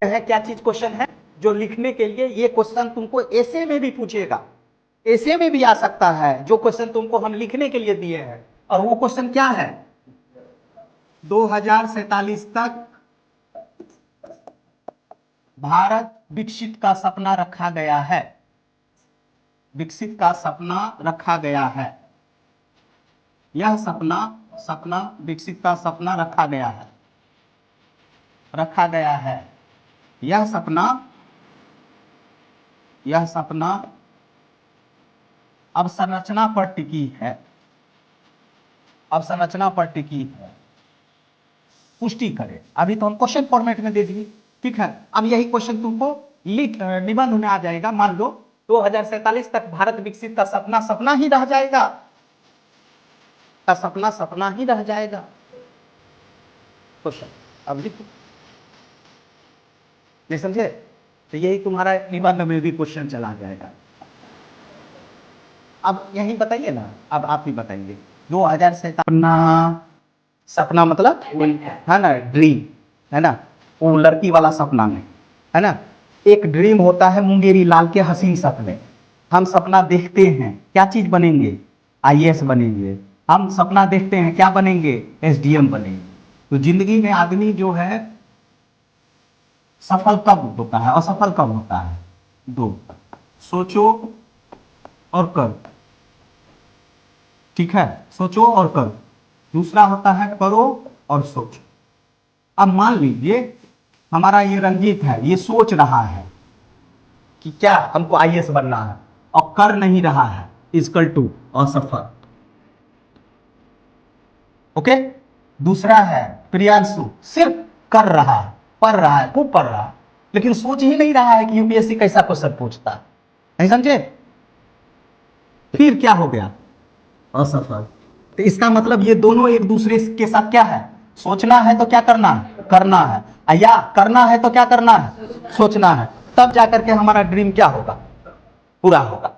है क्या चीज क्वेश्चन है जो लिखने के लिए ये क्वेश्चन तुमको ऐसे में भी पूछेगा, ऐसे में भी आ सकता है जो क्वेश्चन तुमको हम लिखने के लिए दिए हैं। और वो क्वेश्चन क्या है, 2047 तक भारत विकसित का सपना रखा गया है, विकसित का सपना रखा गया है। यह सपना विकसित का सपना रखा गया है, रखा गया है। यह सपना अब संरचना पर टिकी है, अब संरचना पर टिकी है। पुष्टि करे। अभी तो हम क्वेश्चन फॉर्मेट में दे दिए, ठीक है। अब यही क्वेश्चन तुमको निबंध में आ जाएगा। मान लो 2047 तक भारत विकसित का सपना सपना ही रह जाएगा, का सपना सपना ही रह जाएगा। क्वेश्चन अब लिखो, नहीं समझे? तो यही तुम्हारा निबंध में भी क्वेश्चन चला जाएगा। अब यही बताइए ना, अब आप ही बताइए। 2047 सपना मतलब है ना, ड्रीम है ना, वो लड़की वाला सपना नहीं है ना। एक ड्रीम होता है मुंगेरी लाल के हसीन सपने। हम सपना देखते हैं क्या चीज बनेंगे, आईएएस बनेंगे। हम सपना देखते हैं क्या बनेंगे, एसडीएम बनेंगे। तो जिंदगी में आदमी जो है सफल कब होता है, असफल कब होता है? दो, सोचो और करो, ठीक है। सोचो और करो। दूसरा होता है करो और सोचो। अब मान लीजिए हमारा ये रंजीत है, ये सोच रहा है कि क्या हमको आईएएस बनना है और कर नहीं रहा है, इक्वल टू असफल। ओके। दूसरा है प्रियांशु, सिर्फ कर रहा है, पढ़ रहा है, खूब पढ़ रहा है, लेकिन सोच ही नहीं रहा है कि यूपीएससी कैसा क्वेश्चन पूछता है। नहीं समझे? फिर क्या हो गया, असफल। तो इसका मतलब ये दोनों एक दूसरे के साथ क्या है, सोचना है तो क्या करना है, करना है, या करना है तो क्या करना है, सोचना है। तब जाकर के हमारा ड्रीम क्या होगा, पूरा होगा।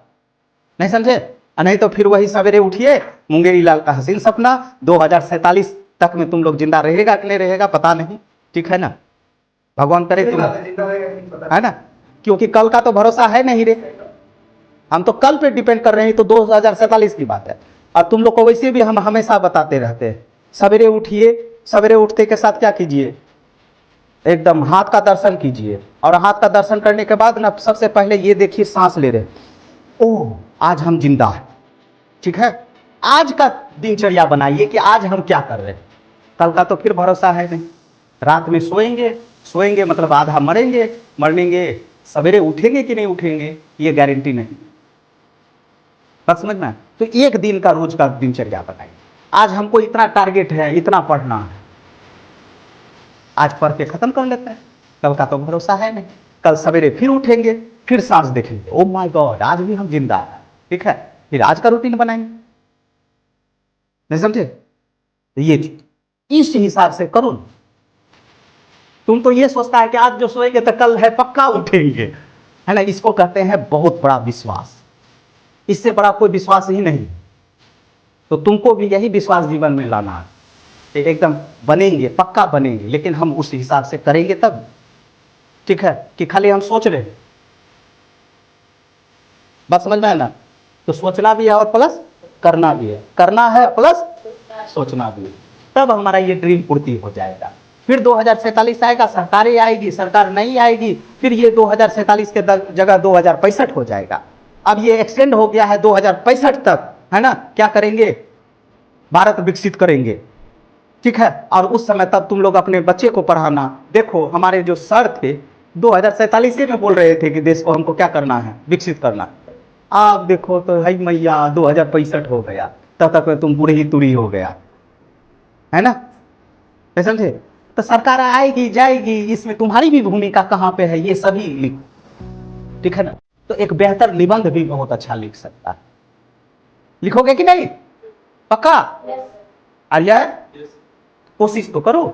नहीं समझे? नहीं तो फिर वही सवेरे उठिए, मुंगेरी लाल का हसीन सपना 2047 तक में तुम लोग जिंदा रहेगा कि नहीं रहेगा पता नहीं, ठीक है ना। भगवान करे तुम, है ना, क्योंकि कल का तो भरोसा है नहीं रे। हम तो कल पे डिपेंड कर रहे हैं, तो 2047 की बात है। और तुम लोग को वैसे भी हम हमेशा बताते रहते हैं, सवेरे उठिए, सवेरे उठते के साथ क्या कीजिए, एकदम हाथ का दर्शन कीजिए। और हाथ का दर्शन करने के बाद ना सबसे पहले ये देखिए, सांस ले रहे, ओह आज हम जिंदा हैं, ठीक है। आज का दिनचर्या बनाइए कि आज हम क्या कर रहे हैं, कल का तो फिर भरोसा है नहीं। रात में सोएंगे, सोएंगे मतलब आधा मरेंगे, मरेंगे, सवेरे उठेंगे कि नहीं उठेंगे ये गारंटी नहीं। बात समझना है? तो एक दिन का रोज का दिनचर्या बनाइए। आज हमको इतना टारगेट है, इतना पढ़ना है, आज पढ़ के खत्म कर लेते हैं, कल का तो भरोसा है नहीं। कल सवेरे फिर उठेंगे, फिर सांस देखेंगे, ओ माय गॉड आज भी हम जिंदा हैं, ठीक है। फिर आज का रूटीन बनाएंगे। नहीं समझे? तो ये इस हिसाब से करो। तुम तो ये सोचता है कि आज जो सोएंगे तो कल है पक्का उठेंगे, है ना। इसको कहते हैं बहुत बड़ा विश्वास, इससे बड़ा कोई विश्वास ही नहीं। तो तुमको भी यही विश्वास जीवन में लाना है, एकदम बनेंगे, पक्का बनेंगे, लेकिन हम उस हिसाब से करेंगे तब, ठीक है, कि खाली हम सोच रहे। बात समझ में है ना? तो सोचना भी है और प्लस करना भी है, करना है प्लस सोचना भी है, तब हमारा ये ड्रीम पूर्ति हो जाएगा। फिर 2047 आएगा, सरकारें आएगी, सरकार नहीं आएगी, फिर ये 2047 के जगह 2065 हो जाएगा। अब ये एक्सटेंड हो गया है 2065 तक, है ना। क्या करेंगे, भारत विकसित करेंगे, ठीक है। और उस समय तब तुम लोग अपने बच्चे को पढ़ाना। देखो हमारे जो सर थे 2047 में बोल रहे थे कि देश को हमको क्या करना है, विकसित करना। आप देखो तो है मैया 2065 हो गया, तब तक तुम बूढ़े ही तुड़ी हो गया, है ना। नहीं समझे? तो सरकार आएगी जाएगी, इसमें तुम्हारी भी भूमिका कहाँ पे है ये सभी लिखो, ठीक है ना। तो एक बेहतर निबंध भी बहुत अच्छा लिख सकता है। लिखोगे कि नहीं, पक्का? आ जाए, कोशिश तो करो।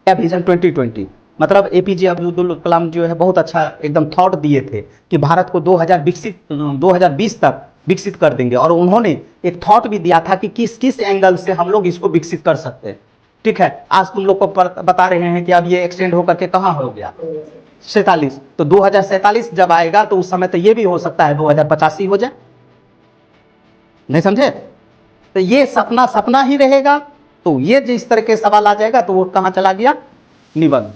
विजन 2020 मतलब एपीजे अब्दुल कलाम जो है बहुत अच्छा एकदम थॉट दिए थे कि भारत को 2020 तक विकसित कर देंगे। और उन्होंने एक थॉट भी दिया था कि किस किस एंगल से हम लोग इसको विकसित कर सकते हैं। ठीक है, आज तुम लोग को बता रहे हैं कि अब ये एक्सटेंड होकर के कहाँ हो गया 47, तो 2047 जब आएगा तो उस समय तो ये भी हो सकता है 2085 हो जाए। नहीं समझे? तो ये सपना सपना ही रहेगा। तो ये जिस तरह के सवाल आ जाएगा तो वो कहाँ चला गया, निबंध।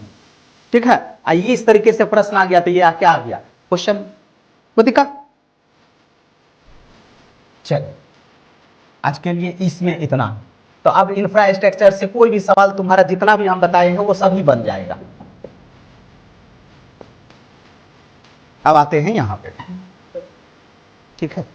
ठीक है, आइए इस तरीके से प्रश्न आ गया तो ये क्या आ गया, क्वेश्चन को दिखा। चलिए आज के लिए इसमें इतना। तो अब इंफ्रास्ट्रक्चर से कोई भी सवाल तुम्हारा जितना भी हम बताए हैं वो सभी बन जाएगा। अब आते हैं यहां पे, ठीक है।